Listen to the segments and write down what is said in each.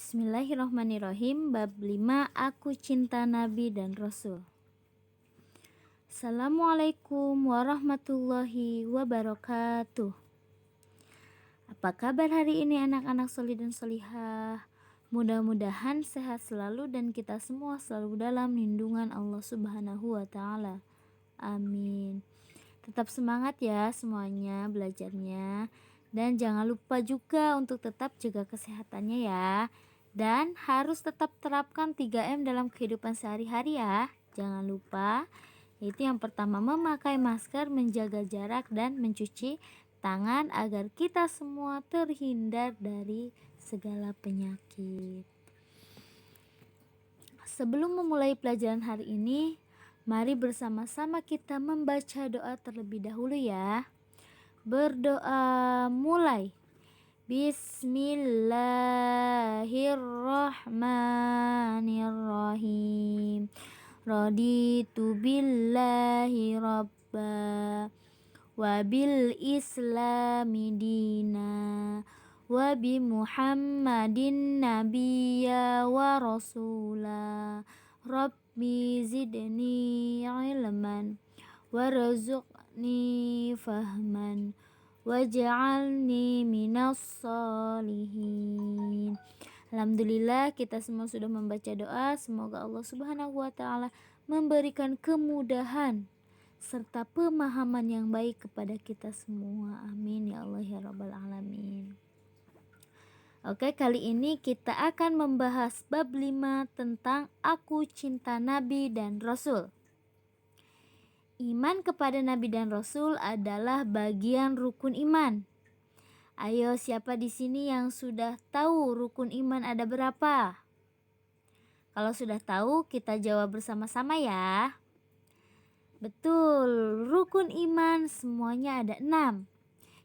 Bismillahirrahmanirrahim. Bab 5. Aku cinta Nabi dan Rasul. Assalamualaikum warahmatullahi wabarakatuh. Apa kabar hari ini anak-anak solih dan solihah? Mudah-mudahan sehat selalu dan kita semua selalu dalam lindungan Allah Subhanahu wa Ta'ala. Amin. Tetap semangat ya semuanya belajarnya. Dan jangan lupa juga untuk tetap jaga kesehatannya ya. Dan harus tetap terapkan 3M dalam kehidupan sehari-hari ya. Jangan lupa. Itu yang pertama, memakai masker, menjaga jarak, dan mencuci tangan agar kita semua terhindar dari segala penyakit. Sebelum memulai pelajaran hari ini, mari bersama-sama kita membaca doa terlebih dahulu ya. Berdoa mulai. Bismillahirrahmanirrahim. Raditu billahi rabba wa bil islami dina wa bi muhammadin nabiyya wa rasula. Rabbi zidni ilman warzuqni fahman waj'alni minas solihin. Alhamdulillah kita semua sudah membaca doa. Semoga Allah Subhanahu wa Ta'ala memberikan kemudahan serta pemahaman yang baik kepada kita semua. Amin ya Allah ya Rabbal Alamin. Oke, kali ini kita akan membahas bab 5 tentang Aku Cinta Nabi dan Rasul. Iman kepada Nabi dan Rasul adalah bagian rukun iman. Ayo, siapa di sini yang sudah tahu rukun iman ada berapa? Kalau sudah tahu, kita jawab bersama-sama ya. Betul, rukun iman semuanya ada 6.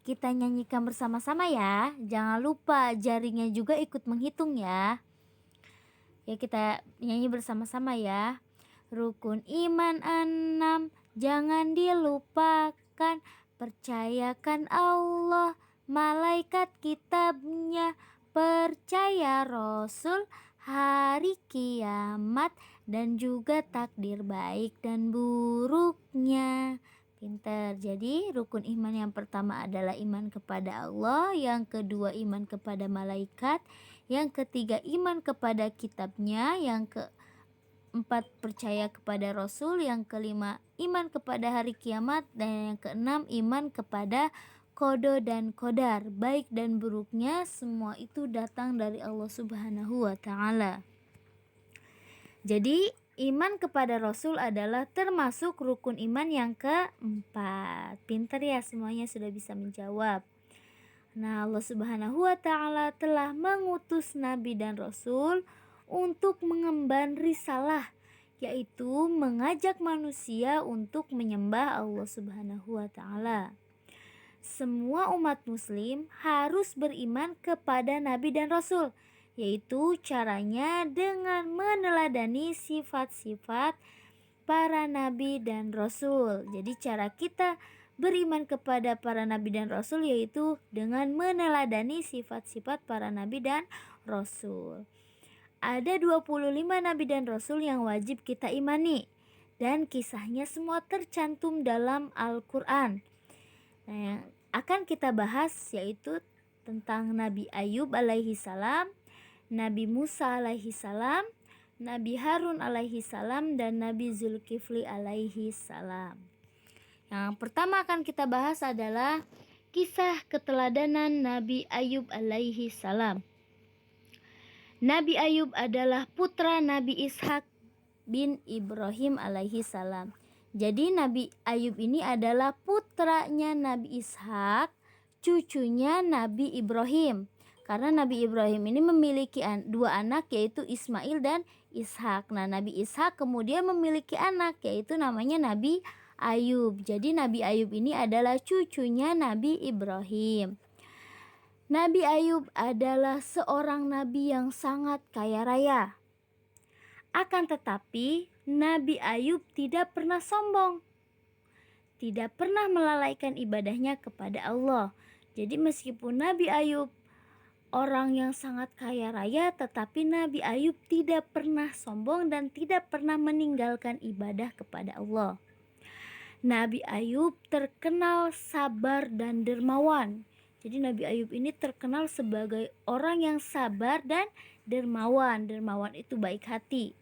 Kita nyanyikan bersama-sama ya. Jangan lupa jaringnya juga ikut menghitung ya. Ya, kita nyanyi bersama-sama ya. Rukun iman 6, jangan dilupakan. Percayakan Allah, malaikat kitabnya, percaya Rasul, hari kiamat, dan juga takdir baik dan buruknya. Pinter. Jadi rukun iman yang pertama adalah iman kepada Allah, yang kedua iman kepada malaikat, yang ketiga iman kepada kitabnya, yang keempat percaya kepada Rasul, yang kelima iman kepada hari kiamat, dan yang keenam iman kepada qada dan qadar, baik dan buruknya semua itu datang dari Allah Subhanahu wa Ta'ala. Jadi iman kepada Rasul adalah termasuk rukun iman yang keempat. Pintar ya, semuanya sudah bisa menjawab. Nah, Allah Subhanahu wa Ta'ala telah mengutus Nabi dan Rasul untuk mengemban risalah, yaitu mengajak manusia untuk menyembah Allah Subhanahu wa Ta'ala. Semua umat muslim harus beriman kepada Nabi dan Rasul, yaitu caranya dengan meneladani sifat-sifat para Nabi dan Rasul. Jadi cara kita beriman kepada para Nabi dan Rasul yaitu dengan meneladani sifat-sifat para Nabi dan Rasul. Ada 25 Nabi dan Rasul yang wajib kita imani, dan kisahnya semua tercantum dalam Al-Quran. Nah, yang akan kita bahas yaitu tentang Nabi Ayub alaihi salam, Nabi Musa alaihi salam, Nabi Harun alaihi salam, dan Nabi Zulkifli alaihi salam. Yang pertama akan kita bahas adalah kisah keteladanan Nabi Ayub alaihi salam. Nabi Ayub adalah putra Nabi Ishak bin Ibrahim alaihi salam. Jadi Nabi Ayub ini adalah putranya Nabi Ishak, cucunya Nabi Ibrahim. Karena Nabi Ibrahim ini memiliki dua anak, yaitu Ismail dan Ishak. Nah, Nabi Ishak kemudian memiliki anak, yaitu namanya Nabi Ayub. Jadi Nabi Ayub ini adalah cucunya Nabi Ibrahim. Nabi Ayub adalah seorang nabi yang sangat kaya raya. Akan tetapi Nabi Ayub tidak pernah sombong, tidak pernah melalaikan ibadahnya kepada Allah. Jadi meskipun Nabi Ayub orang yang sangat kaya raya, tetapi Nabi Ayub tidak pernah sombong dan tidak pernah meninggalkan ibadah kepada Allah. Nabi Ayub terkenal sabar dan dermawan. Jadi Nabi Ayub ini terkenal sebagai orang yang sabar dan dermawan. Dermawan itu baik hati,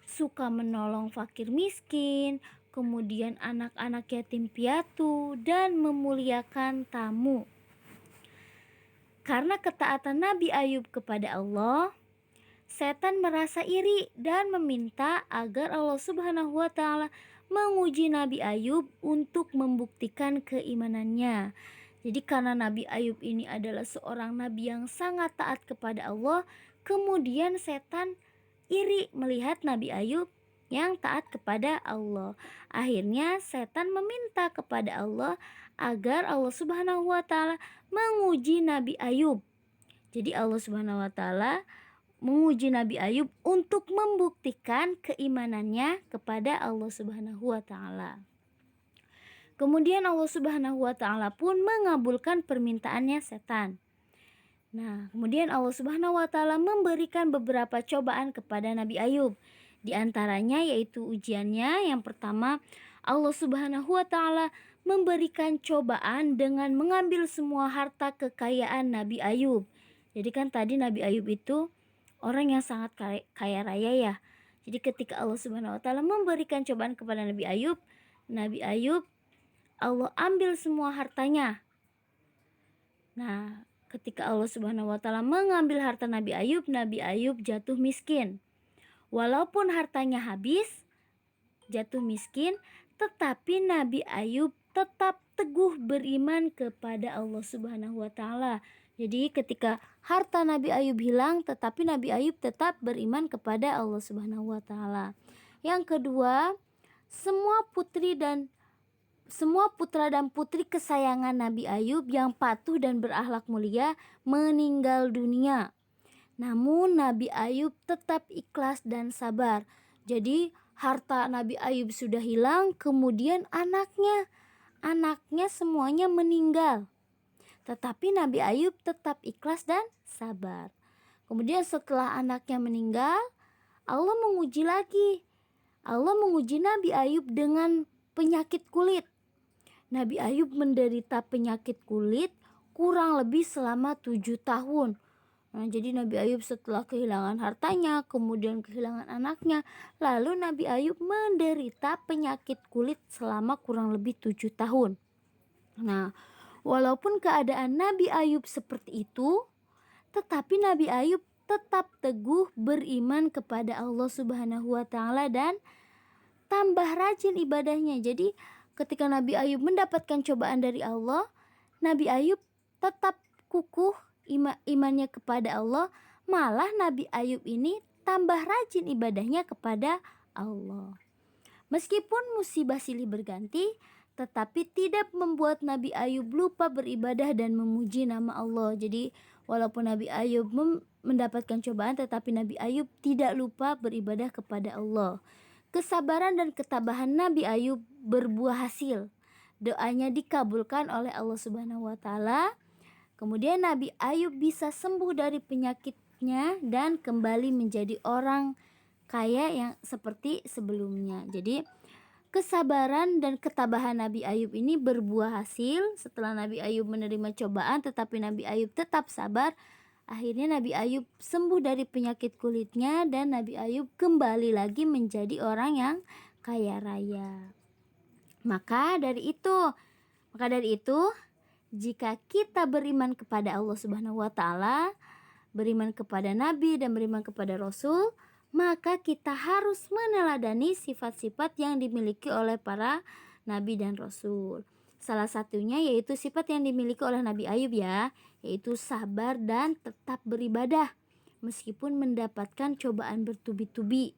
suka menolong fakir miskin, kemudian anak-anak yatim piatu, dan memuliakan tamu. Karena ketaatan Nabi Ayub kepada Allah, setan merasa iri dan meminta agar Allah Subhanahu wa Ta'ala menguji Nabi Ayub untuk membuktikan keimanannya. Jadi karena Nabi Ayub ini adalah seorang nabi yang sangat taat kepada Allah, kemudian setan iri melihat Nabi Ayub yang taat kepada Allah. Akhirnya setan meminta kepada Allah agar Allah Subhanahu wa Ta'ala menguji Nabi Ayub. Jadi Allah Subhanahu wa Ta'ala menguji Nabi Ayub untuk membuktikan keimanannya kepada Allah Subhanahu wa Ta'ala. Kemudian Allah Subhanahu wa Ta'ala pun mengabulkan permintaannya setan. Nah, kemudian Allah Subhanahu wa Ta'ala memberikan beberapa cobaan kepada Nabi Ayub. Di antaranya yaitu ujiannya yang pertama, Allah Subhanahu wa Ta'ala memberikan cobaan dengan mengambil semua harta kekayaan Nabi Ayub. Jadi kan tadi Nabi Ayub itu orang yang sangat kaya raya ya. Jadi ketika Allah Subhanahu wa Ta'ala memberikan cobaan kepada Nabi Ayub, Allah ambil semua hartanya. Nah, ketika Allah Subhanahu wa Ta'ala mengambil harta Nabi Ayub jatuh miskin. Walaupun hartanya habis, jatuh miskin, tetapi Nabi Ayub tetap teguh beriman kepada Allah Subhanahu wa Ta'ala. Jadi ketika harta Nabi Ayub hilang, tetapi Nabi Ayub tetap beriman kepada Allah Subhanahu wa Ta'ala. Yang kedua, semua putra dan putri kesayangan Nabi Ayub yang patuh dan berakhlak mulia meninggal dunia. Namun Nabi Ayub tetap ikhlas dan sabar. Jadi harta Nabi Ayub sudah hilang, kemudian anaknya semuanya meninggal. Tetapi Nabi Ayub tetap ikhlas dan sabar. Kemudian setelah anaknya meninggal, Allah menguji lagi. Allah menguji Nabi Ayub dengan penyakit kulit. Nabi Ayub menderita penyakit kulit kurang lebih selama 7 tahun. Nah, jadi Nabi Ayub setelah kehilangan hartanya, kemudian kehilangan anaknya, lalu Nabi Ayub menderita penyakit kulit selama kurang lebih 7 tahun. Nah, walaupun keadaan Nabi Ayub seperti itu, tetapi Nabi Ayub tetap teguh beriman kepada Allah Subhanahu wa Ta'ala dan tambah rajin ibadahnya. Jadi ketika Nabi Ayub mendapatkan cobaan dari Allah, Nabi Ayub tetap kukuh imannya kepada Allah. Malah Nabi Ayub ini tambah rajin ibadahnya kepada Allah. Meskipun musibah silih berganti, tetapi tidak membuat Nabi Ayub lupa beribadah dan memuji nama Allah. Jadi walaupun Nabi Ayub mendapatkan cobaan, tetapi Nabi Ayub tidak lupa beribadah kepada Allah. Kesabaran dan ketabahan Nabi Ayub berbuah hasil. Doanya dikabulkan oleh Allah Subhanahu wa Ta'ala. Kemudian Nabi Ayub bisa sembuh dari penyakitnya dan kembali menjadi orang kaya yang seperti sebelumnya. Jadi kesabaran dan ketabahan Nabi Ayub ini berbuah hasil. Setelah Nabi Ayub menerima cobaan, tetapi Nabi Ayub tetap sabar. Akhirnya Nabi Ayub sembuh dari penyakit kulitnya dan Nabi Ayub kembali lagi menjadi orang yang kaya raya. Maka dari itu, jika kita beriman kepada Allah Subhanahu wa Ta'ala, beriman kepada Nabi dan beriman kepada Rasul, maka kita harus meneladani sifat-sifat yang dimiliki oleh para Nabi dan Rasul. Salah satunya yaitu sifat yang dimiliki oleh Nabi Ayub ya, yaitu sabar dan tetap beribadah meskipun mendapatkan cobaan bertubi-tubi.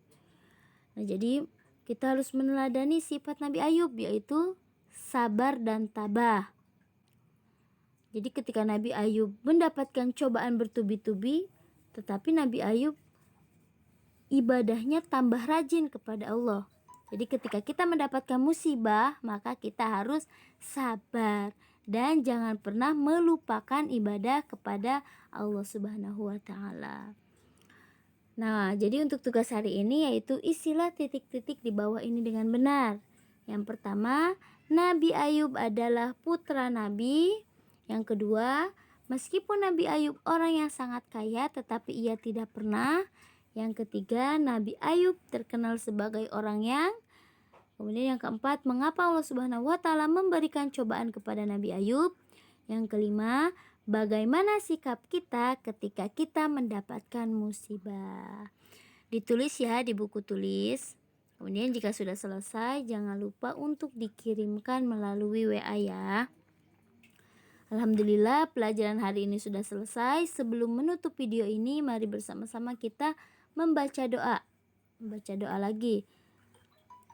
Nah, jadi kita harus meneladani sifat Nabi Ayub, yaitu sabar dan tabah. Jadi ketika Nabi Ayub mendapatkan cobaan bertubi-tubi, tetapi Nabi Ayub ibadahnya tambah rajin kepada Allah. Jadi ketika kita mendapatkan musibah, maka kita harus sabar dan jangan pernah melupakan ibadah kepada Allah Subhanahu wa taala. Nah, jadi untuk tugas hari ini yaitu isilah titik-titik di bawah ini dengan benar. Yang pertama, Nabi Ayub adalah putra Nabi. Yang kedua, meskipun Nabi Ayub orang yang sangat kaya tetapi ia tidak pernah. Yang ketiga, Nabi Ayub terkenal sebagai orang yang. Kemudian yang keempat, mengapa Allah Subhanahu wa taala memberikan cobaan kepada Nabi Ayub? Yang kelima, bagaimana sikap kita ketika kita mendapatkan musibah? Ditulis ya di buku tulis. Kemudian jika sudah selesai, jangan lupa untuk dikirimkan melalui WA ya. Alhamdulillah pelajaran hari ini sudah selesai. Sebelum menutup video ini, mari bersama-sama kita membaca doa. Membaca doa lagi.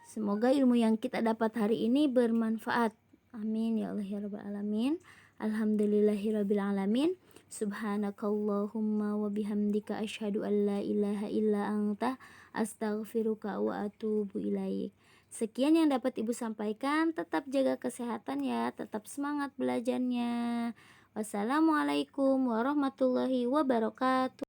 Semoga ilmu yang kita dapat hari ini bermanfaat. Amin ya Allah ya Rabbal Alamin. Alhamdulillahirabbil alamin. Subhanakallahumma wa bihamdika asyhadu an la ilaha illa anta astaghfiruka wa atubu ilaik. Sekian yang dapat Ibu sampaikan. Tetap jaga kesehatan ya, tetap semangat belajarnya. Wassalamualaikum warahmatullahi wabarakatuh.